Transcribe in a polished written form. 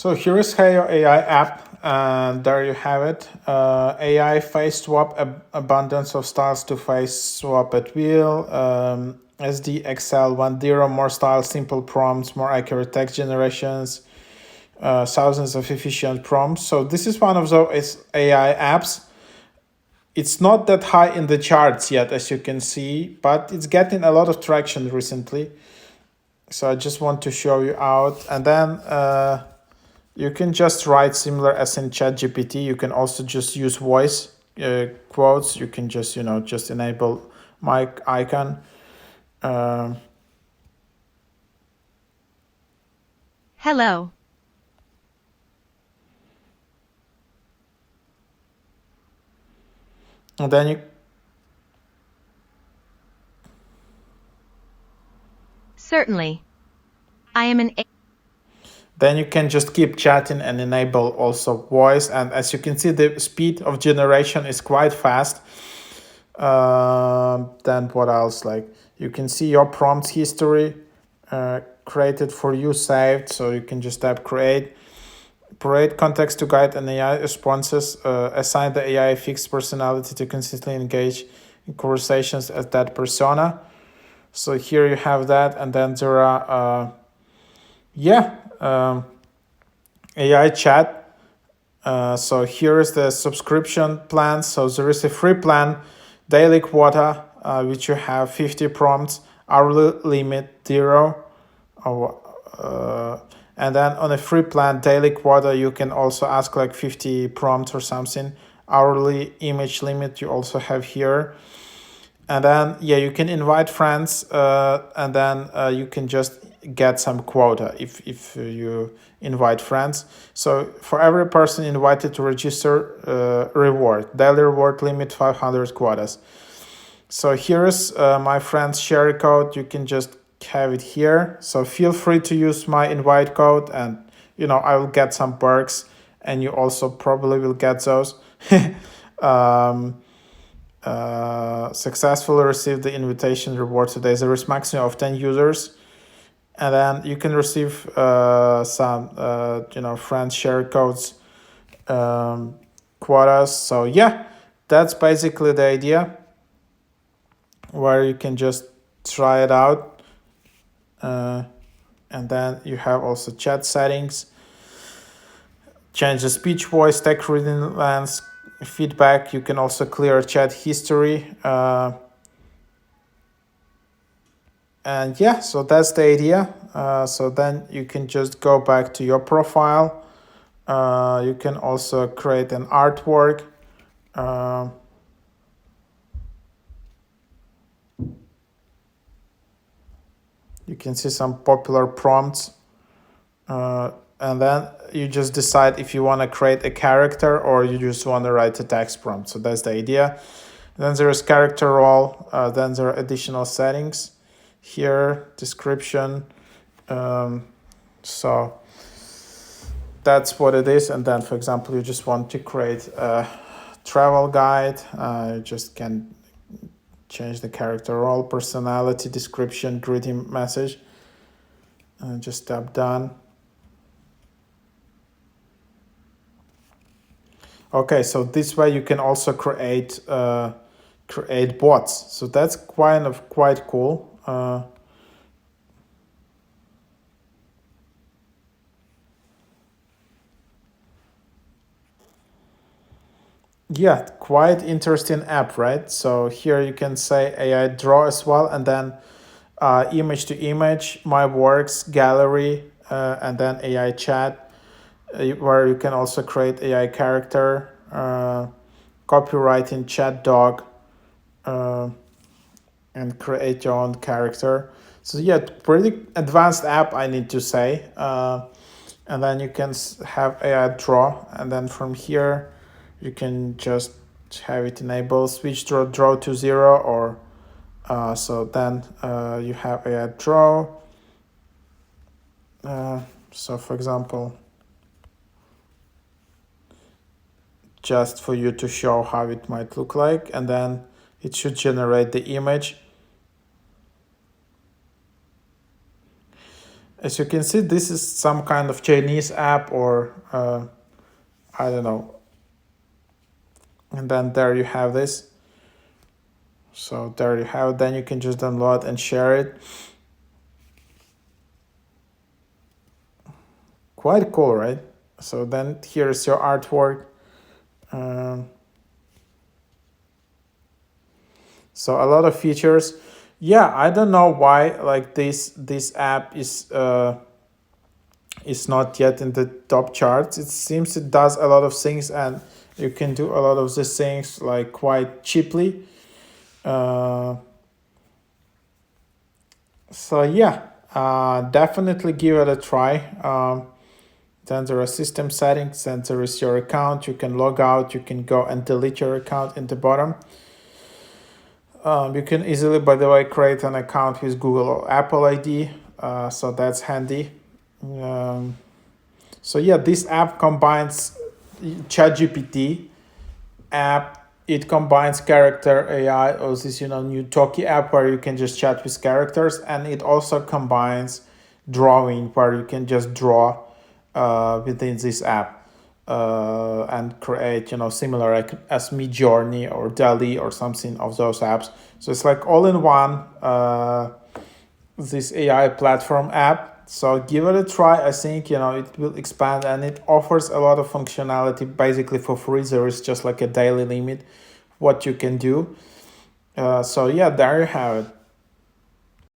So here is HAYO AI app, and there you have it. AI face swap, abundance of styles to face swap at will. SD Excel 1.0, more styles, simple prompts, more accurate text generations, thousands of efficient prompts. So this is one of those AI apps. It's not that high in the charts yet, as you can see, but it's getting a lot of traction recently. So I just want to show you out, and then you can just write similar as in ChatGPT. You can also just use voice quotes. You can just just enable mic icon. Hello. And then you Certainly. I am an then you can just keep chatting and enable also voice. And as you can see, the speed of generation is quite fast. Then what else? Like you can see your prompts history created for you, saved. So you can just tap create context to guide and AI responses. Assign the AI a fixed personality to consistently engage in conversations as that persona. So here you have that, and then there are AI chat. So here is the subscription plan. So there is a free plan, daily quota, which you have 50 prompts, hourly limit 0. And then on a free plan, daily quota, you can also ask like 50 prompts or something. Hourly image limit you also have here. And then you can invite friends, and then you can just get some quota if you invite friends. So for every person invited to register, reward, daily reward limit 500 quotas. So here's my friend's share code. You can just have it here. So feel free to use my invite code, and I will get some perks, and you also probably will get those. Successfully received the invitation reward today. There is maximum of 10 users, and then you can receive some friends share codes, quotas. So that's basically the idea, where you can just try it out. And then you have also chat settings, change the speech, voice, text reading length, feedback. You can also clear chat history. And so that's the idea. So then you can just go back to your profile. You can also create an artwork. You can see some popular prompts. And then you just decide if you want to create a character or you just want to write a text prompt. So that's the idea. Then there is character role. Then there are additional settings here, description. So that's what it is. And then, for example, you just want to create a travel guide. You just can change the character role, personality, description, greeting message. And just tap done. Okay, so this way you can also create bots. So that's quite cool. Quite interesting app, right? So here you can say AI draw as well, and then image to image, my works, gallery, and then AI chat, where you can also create AI character, copywriting, chat dog, and create your own character. So pretty advanced app, I need to say. And then you can have AI draw, and then from here you can just have it enable switch draw to 0, or so then you have AI draw. So for example, just for you to show how it might look like, and then it should generate the image. As you can see, this is some kind of Chinese app, or I don't know. And then there you have this. So there you have it. Then you can just download and share it. Quite cool, right? So then here's your artwork. Um, so a lot of features. Yeah, I don't know why like this app is not yet in the top charts. It seems it does a lot of things, and you can do a lot of these things like quite cheaply. So yeah, definitely give it a try. Then there are system settings, and there is your account. You can log out, you can go and delete your account in the bottom. You can easily, by the way, create an account with Google or Apple ID, so that's handy. Um, so yeah, this app combines ChatGPT app. It combines character AI, or this new Talkie app where you can just chat with characters, and it also combines drawing where you can just draw within this app and create similar like as Midjourney or Dali or something of those apps. So it's like all in one. This AI platform app. So give it a try. I think it will expand, and it offers a lot of functionality basically for free. There is just like a daily limit what you can do. So yeah, there you have it.